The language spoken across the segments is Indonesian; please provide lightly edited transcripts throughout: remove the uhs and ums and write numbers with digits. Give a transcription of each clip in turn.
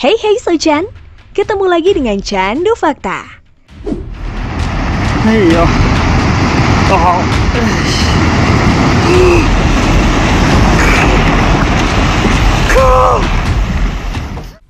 Hey Sojan, ketemu lagi dengan Candu Fakta. Iya.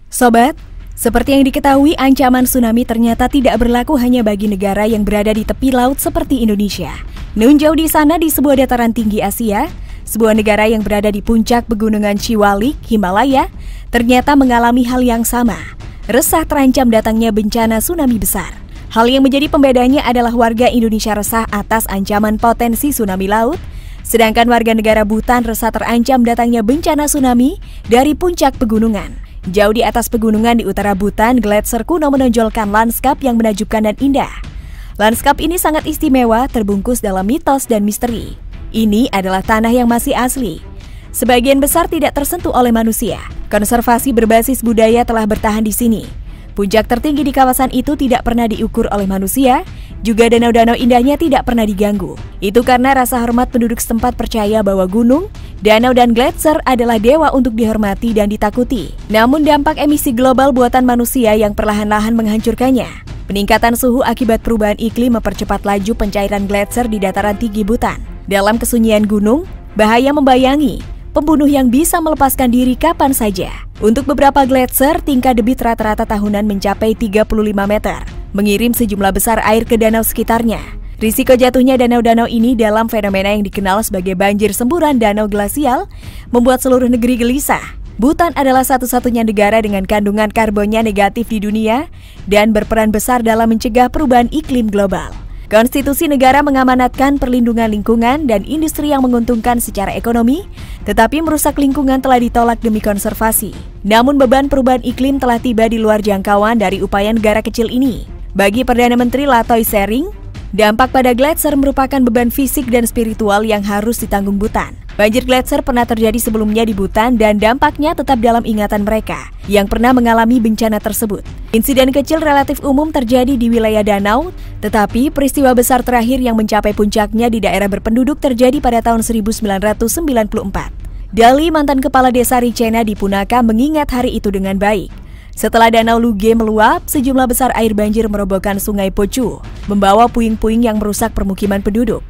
Sobat, seperti yang diketahui, ancaman tsunami ternyata tidak berlaku hanya bagi negara yang berada di tepi laut seperti Indonesia. Nun jauh di sana, di sebuah dataran tinggi Asia, sebuah negara yang berada di puncak pegunungan Siwalik, Himalaya, ternyata mengalami hal yang sama. Resah terancam datangnya bencana tsunami besar. Hal yang menjadi pembedanya adalah warga Indonesia resah atas ancaman potensi tsunami laut, sedangkan warga negara Bhutan resah terancam datangnya bencana tsunami dari puncak pegunungan. Jauh di atas pegunungan di utara Bhutan, gletser kuno menonjolkan lanskap yang menakjubkan dan indah. Lanskap ini sangat istimewa, terbungkus dalam mitos dan misteri. Ini adalah tanah yang masih asli. Sebagian besar tidak tersentuh oleh manusia. Konservasi berbasis budaya telah bertahan di sini. Puncak tertinggi di kawasan itu tidak pernah diukur oleh manusia, juga danau-danau indahnya tidak pernah diganggu. Itu karena rasa hormat penduduk setempat percaya bahwa gunung, danau dan gletser adalah dewa untuk dihormati dan ditakuti. Namun dampak emisi global buatan manusia yang perlahan-lahan menghancurkannya. Peningkatan suhu akibat perubahan iklim mempercepat laju pencairan gletser di dataran tinggi Bhutan. Dalam kesunyian gunung, bahaya membayangi. Pembunuh yang bisa melepaskan diri kapan saja. Untuk beberapa gletser, tingkat debit rata-rata tahunan mencapai 35 meter, mengirim sejumlah besar air ke danau sekitarnya. Risiko jatuhnya danau-danau ini dalam fenomena yang dikenal sebagai banjir semburan danau glasial membuat seluruh negeri gelisah. Bhutan adalah satu-satunya negara dengan kandungan karbonnya negatif di dunia dan berperan besar dalam mencegah perubahan iklim global. Konstitusi negara mengamanatkan perlindungan lingkungan dan industri yang menguntungkan secara ekonomi, tetapi merusak lingkungan telah ditolak demi konservasi. Namun beban perubahan iklim telah tiba di luar jangkauan dari upaya negara kecil ini. Bagi Perdana Menteri Latoy Tshering, dampak pada gletser merupakan beban fisik dan spiritual yang harus ditanggung Bhutan. Banjir gletser pernah terjadi sebelumnya di Bhutan dan dampaknya tetap dalam ingatan mereka yang pernah mengalami bencana tersebut. Insiden kecil relatif umum terjadi di wilayah danau, tetapi peristiwa besar terakhir yang mencapai puncaknya di daerah berpenduduk terjadi pada tahun 1994. Dali, mantan kepala desa Ricena di Punaka, mengingat hari itu dengan baik. Setelah danau Luge meluap, sejumlah besar air banjir merobohkan sungai Pocu, membawa puing-puing yang merusak permukiman penduduk.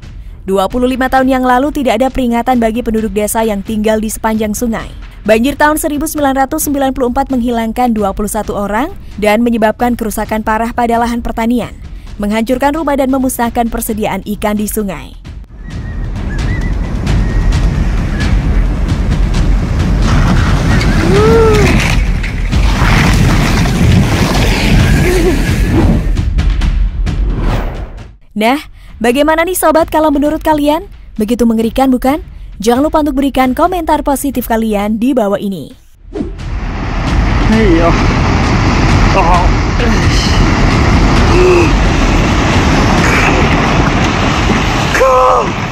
25 tahun yang lalu tidak ada peringatan bagi penduduk desa yang tinggal di sepanjang sungai. Banjir tahun 1994 menghilangkan 21 orang dan menyebabkan kerusakan parah pada lahan pertanian, menghancurkan rumah dan memusnahkan persediaan ikan di sungai. Nah, bagaimana nih sobat kalau menurut kalian? Begitu mengerikan bukan? Jangan lupa untuk berikan komentar positif kalian di bawah ini. Iya. Cool.